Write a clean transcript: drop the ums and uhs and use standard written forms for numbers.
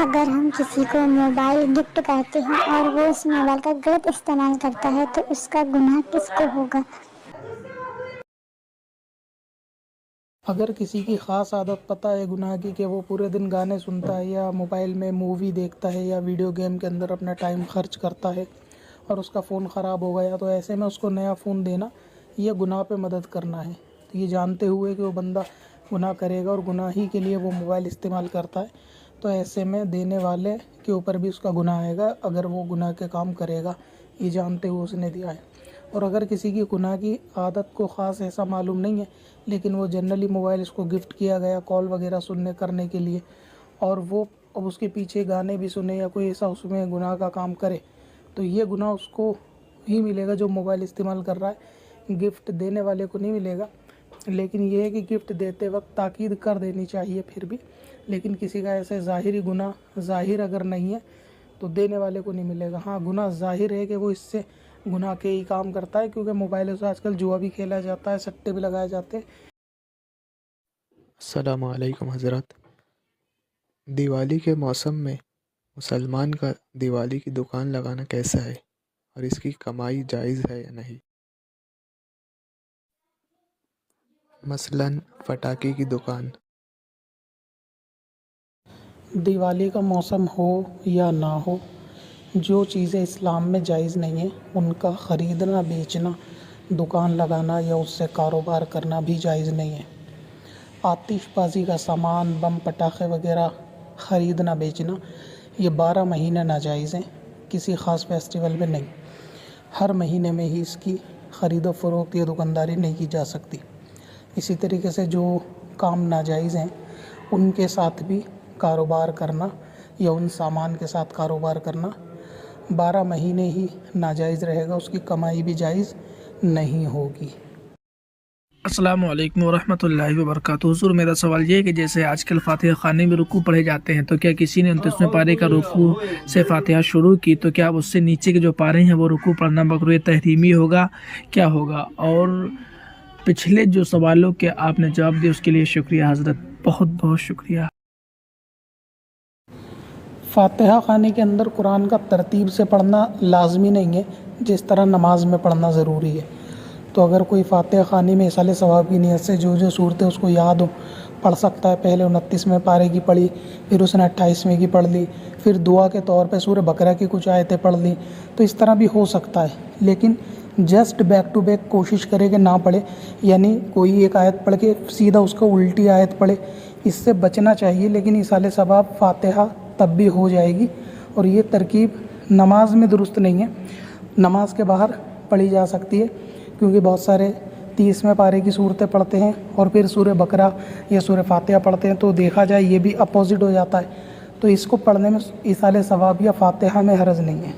اگر ہم کسی کو موبائل گفٹ کرتے ہیں اور وہ اس موبائل کا غلط استعمال کرتا ہے تو اس کا گناہ کس کو ہوگا؟ اگر کسی کی خاص عادت پتہ ہے گناہ کی کہ وہ پورے دن گانے سنتا ہے یا موبائل میں مووی دیکھتا ہے یا ویڈیو گیم کے اندر اپنا ٹائم خرچ کرتا ہے اور اس کا فون خراب ہو گیا، تو ایسے میں اس کو نیا فون دینا یہ گناہ پہ مدد کرنا ہے۔ تو یہ جانتے ہوئے کہ وہ بندہ گناہ کرے گا اور گناہ ہی کے لیے وہ موبائل استعمال کرتا ہے، تو ایسے میں دینے والے کے اوپر بھی اس کا گناہ آئے گا اگر وہ گناہ کے کام کرے گا، یہ جانتے ہوئے اس نے دیا ہے۔ اور اگر کسی کی گناہ کی عادت کو خاص ایسا معلوم نہیں ہے لیکن وہ جنرلی موبائل اس کو گفٹ کیا گیا کال وغیرہ سننے کرنے کے لیے، اور وہ اب اس کے پیچھے گانے بھی سنے یا کوئی ایسا اس میں گناہ کا کام کرے، تو یہ گناہ اس کو ہی ملے گا جو موبائل استعمال کر رہا ہے، گفٹ دینے والے کو نہیں ملے گا۔ لیکن یہ ہے کہ گفٹ دیتے وقت تاکید کر دینی چاہیے پھر بھی، لیکن کسی کا ایسے ظاہری گناہ ظاہر اگر نہیں ہے تو دینے والے کو نہیں ملے گا۔ ہاں، گناہ ظاہر ہے کہ وہ اس سے گناہ کے ہی کام کرتا ہے، کیونکہ موبائل سے آج کل جوا بھی کھیلا جاتا ہے، سٹے بھی لگائے جاتے ہیں۔ السلام علیکم حضرات۔ دیوالی کے موسم میں مسلمان کا دیوالی کی دکان لگانا کیسا ہے اور اس کی کمائی جائز ہے یا نہیں؟ مثلاً پٹاخے کی دکان۔ دیوالی کا موسم ہو یا نہ ہو، جو چیزیں اسلام میں جائز نہیں ہیں ان کا خریدنا، بیچنا، دکان لگانا یا اس سے کاروبار کرنا بھی جائز نہیں ہے۔ آتش بازی کا سامان، بم پٹاخے وغیرہ خریدنا بیچنا یہ 12 مہینے ناجائز ہیں، کسی خاص فیسٹیول میں نہیں۔ ہر مہینے میں ہی اس کی خرید و فروخت یا دکانداری نہیں کی جا سکتی۔ اسی طریقے سے جو کام ناجائز ہیں ان کے ساتھ بھی کاروبار کرنا یا ان سامان کے ساتھ کاروبار کرنا 12 مہینے ہی ناجائز رہے گا، اس کی کمائی بھی جائز نہیں ہوگی۔ السلام علیکم ورحمۃ اللہ وبرکاتہ۔ حضور، میرا سوال یہ ہے کہ جیسے آج کل فاتحہ خانے میں رکوع پڑھے جاتے ہیں، تو کیا کسی نے 29ویں پارے کا رکوع سے فاتحہ شروع کی تو کیا اس سے نیچے کے جو پارے ہیں وہ رکوع پڑھنا مکروہ تحریمی ہوگا؟ کیا ہوگا؟ اور پچھلے جو سوالوں کے آپ نے جواب دیا اس کے لیے شکریہ حضرت، بہت بہت شکریہ۔ فاتحہ خانے کے اندر قرآن کا ترتیب سے پڑھنا لازمی نہیں ہے جس طرح نماز میں پڑھنا ضروری ہے۔ تو اگر کوئی فاتحہ خانے میں ایصال ثواب کی نیت سے جو صورتیں اس کو یاد ہو پڑھ سکتا ہے۔ پہلے 29ویں پارے کی پڑھی، پھر اس نے 28ویں کی پڑھ لی، پھر دعا کے طور پہ سورہ بقرہ کی کچھ آیتیں پڑھ لی، تو اس طرح بھی ہو سکتا ہے۔ لیکن جسٹ بیک ٹو بیک کوشش کرے کہ نہ پڑھے، یعنی کوئی ایک آیت پڑھ کے سیدھا اس کا الٹی آیت پڑھے، اس سے بچنا چاہیے۔ لیکن ایصال ثواب فاتحہ تب بھی ہو جائے گی، اور یہ ترکیب نماز میں درست نہیں ہے، نماز کے باہر پڑھی جا سکتی ہے، کیونکہ بہت سارے 30ویں پارے کی صورتیں پڑھتے ہیں اور پھر سورہ بقرہ یا سورہ فاتحہ پڑھتے ہیں، تو دیکھا جائے یہ بھی اپوزٹ ہو جاتا ہے۔ تو اس کو پڑھنے میں ایصال ثواب یا فاتحہ میں حرج نہیں ہے۔